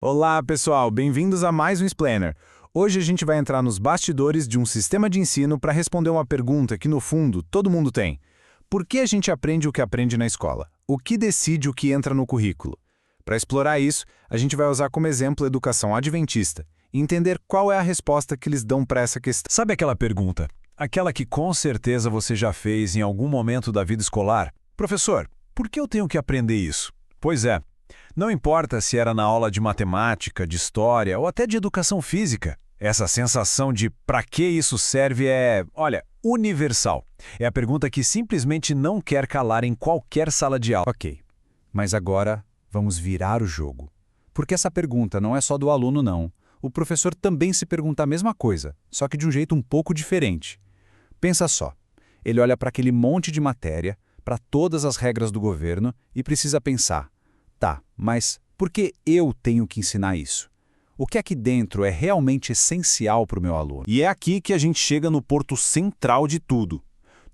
Olá, pessoal, bem-vindos a mais um Explainer. Hoje a gente vai entrar nos bastidores de um sistema de ensino para responder uma pergunta que, no fundo, todo mundo tem. Por que a gente aprende o que aprende na escola? O que decide o que entra no currículo? Para explorar isso, a gente vai usar como exemplo a educação adventista e entender qual é a resposta que eles dão para essa questão. Sabe aquela pergunta? Aquela que com certeza você já fez em algum momento da vida escolar? Professor, por que eu tenho que aprender isso? Pois é, não importa se era na aula de matemática, de história ou até de educação física. Essa sensação de para que isso serve é, universal. É a pergunta que simplesmente não quer calar em qualquer sala de aula. Ok, mas agora vamos virar o jogo. Porque essa pergunta não é só do aluno, não. O professor também se pergunta a mesma coisa, só que de um jeito um pouco diferente. Pensa só, ele olha para aquele monte de matéria, para todas as regras do governo e precisa pensar, tá, mas por que eu tenho que ensinar isso? O que aqui dentro é realmente essencial para o meu aluno? E é aqui que a gente chega no ponto central de tudo.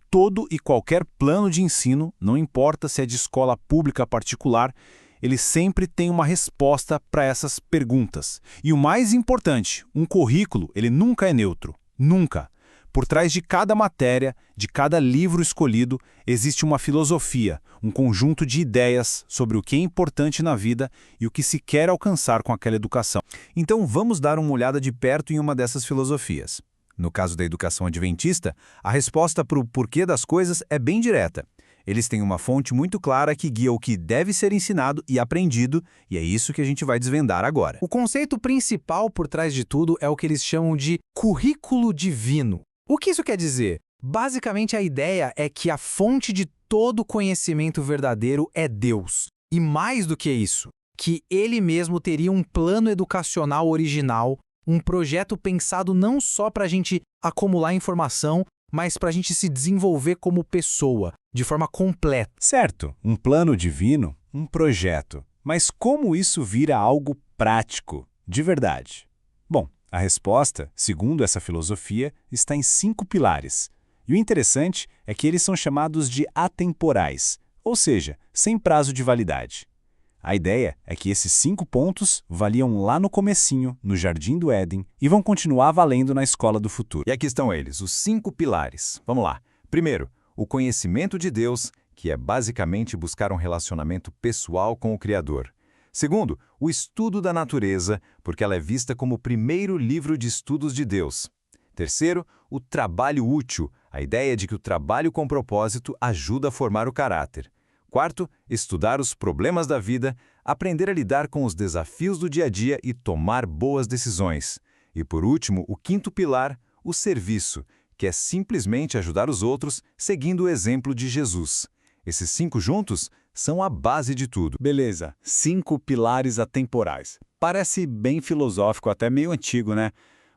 Todo e qualquer plano de ensino, não importa se é de escola pública ou particular, ele sempre tem uma resposta para essas perguntas. E o mais importante, um currículo, ele nunca é neutro. Nunca. Por trás de cada matéria, de cada livro escolhido, existe uma filosofia, um conjunto de ideias sobre o que é importante na vida e o que se quer alcançar com aquela educação. Então vamos dar uma olhada de perto em uma dessas filosofias. No caso da educação adventista, a resposta para o porquê das coisas é bem direta. Eles têm uma fonte muito clara que guia o que deve ser ensinado e aprendido, e é isso que a gente vai desvendar agora. O conceito principal por trás de tudo é o que eles chamam de currículo divino. O que isso quer dizer? Basicamente, a ideia é que a fonte de todo conhecimento verdadeiro é Deus. E mais do que isso, que Ele mesmo teria um plano educacional original, um projeto pensado não só para a gente acumular informação, mas para a gente se desenvolver como pessoa, de forma completa. Certo, um plano divino, um projeto. Mas como isso vira algo prático, de verdade? Bom, a resposta, segundo essa filosofia, está em 5 pilares. E o interessante é que eles são chamados de atemporais, ou seja, sem prazo de validade. A ideia é que esses 5 pontos valiam lá no comecinho, no Jardim do Éden, e vão continuar valendo na escola do futuro. E aqui estão eles, os 5 pilares. Vamos lá. Primeiro, o conhecimento de Deus, que é basicamente buscar um relacionamento pessoal com o Criador. Segundo, o estudo da natureza, porque ela é vista como o primeiro livro de estudos de Deus. Terceiro, o trabalho útil, a ideia de que o trabalho com propósito ajuda a formar o caráter. Quarto, estudar os problemas da vida, aprender a lidar com os desafios do dia a dia e tomar boas decisões. E por último, o 5º pilar, o serviço, que é simplesmente ajudar os outros seguindo o exemplo de Jesus. Esses 5 juntos são a base de tudo. Beleza, 5 pilares atemporais. Parece bem filosófico, até meio antigo, né?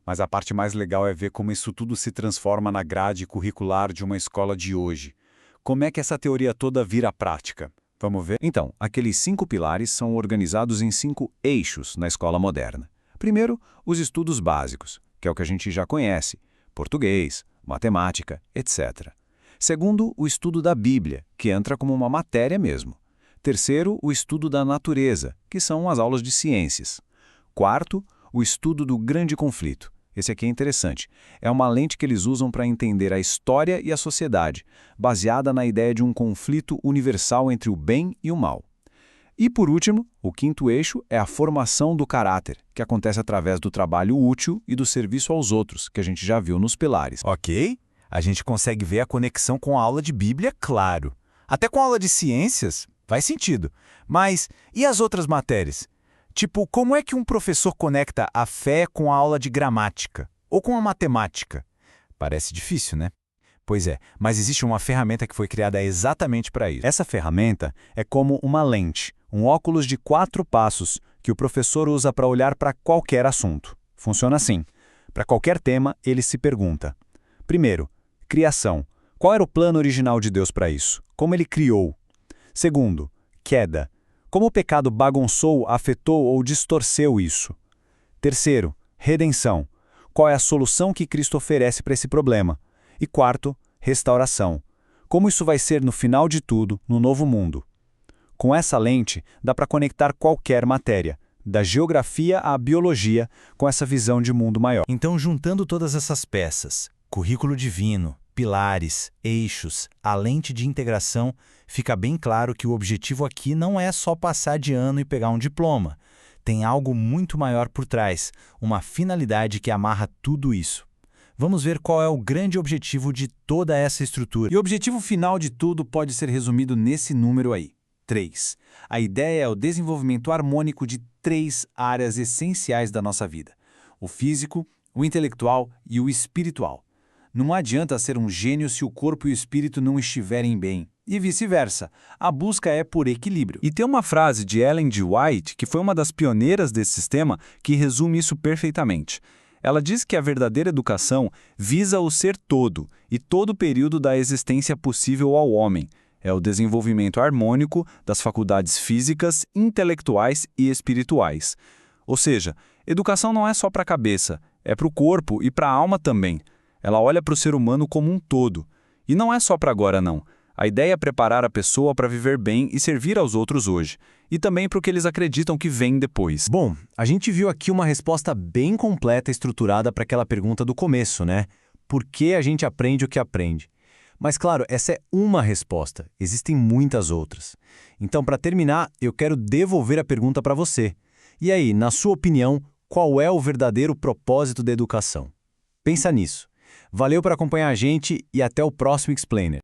Mas a parte mais legal é ver como isso tudo se transforma na grade curricular de uma escola de hoje. Como é que essa teoria toda vira prática? Vamos ver? Então, aqueles 5 pilares são organizados em 5 eixos na escola moderna. Primeiro, os estudos básicos, que é o que a gente já conhece, português, matemática, etc. Segundo, o estudo da Bíblia, que entra como uma matéria mesmo. Terceiro, o estudo da natureza, que são as aulas de ciências. Quarto, o estudo do grande conflito. Esse aqui é interessante. É uma lente que eles usam para entender a história e a sociedade, baseada na ideia de um conflito universal entre o bem e o mal. E, por último, o 5º eixo é a formação do caráter, que acontece através do trabalho útil e do serviço aos outros, que a gente já viu nos pilares. Ok? A gente consegue ver a conexão com a aula de Bíblia, claro. Até com a aula de ciências, faz sentido. Mas e as outras matérias? Tipo, como é que um professor conecta a fé com a aula de gramática? Ou com a matemática? Parece difícil, né? Pois é, mas existe uma ferramenta que foi criada exatamente para isso. Essa ferramenta é como uma lente, um óculos de 4 passos que o professor usa para olhar para qualquer assunto. Funciona assim. Para qualquer tema, ele se pergunta. Primeiro, criação. Qual era o plano original de Deus para isso? Como ele criou? Segundo, queda. Como o pecado bagunçou, afetou ou distorceu isso? Terceiro, redenção. Qual é a solução que Cristo oferece para esse problema? E quarto, restauração. Como isso vai ser no final de tudo, no novo mundo? Com essa lente, dá para conectar qualquer matéria, da geografia à biologia, com essa visão de mundo maior. Então, juntando todas essas peças, currículo divino, pilares, eixos, a lente de integração, fica bem claro que o objetivo aqui não é só passar de ano e pegar um diploma. Tem algo muito maior por trás, uma finalidade que amarra tudo isso. Vamos ver qual é o grande objetivo de toda essa estrutura. E o objetivo final de tudo pode ser resumido nesse número aí, 3. A ideia é o desenvolvimento harmônico de 3 áreas essenciais da nossa vida: o físico, o intelectual e o espiritual. Não adianta ser um gênio se o corpo e o espírito não estiverem bem. E vice-versa. A busca é por equilíbrio. E tem uma frase de Ellen G. White, que foi uma das pioneiras desse sistema, que resume isso perfeitamente. Ela diz que a verdadeira educação visa o ser todo e todo o período da existência possível ao homem. É o desenvolvimento harmônico das faculdades físicas, intelectuais e espirituais. Ou seja, educação não é só para a cabeça, é para o corpo e para a alma também. Ela olha para o ser humano como um todo. E não é só para agora, não. A ideia é preparar a pessoa para viver bem e servir aos outros hoje. E também para o que eles acreditam que vem depois. Bom, a gente viu aqui uma resposta bem completa e estruturada para aquela pergunta do começo, né? Por que a gente aprende o que aprende? Mas claro, essa é uma resposta. Existem muitas outras. Então, para terminar, eu quero devolver a pergunta para você. E aí, na sua opinião, qual é o verdadeiro propósito da educação? Pensa nisso. Valeu por acompanhar a gente e até o próximo Explainer.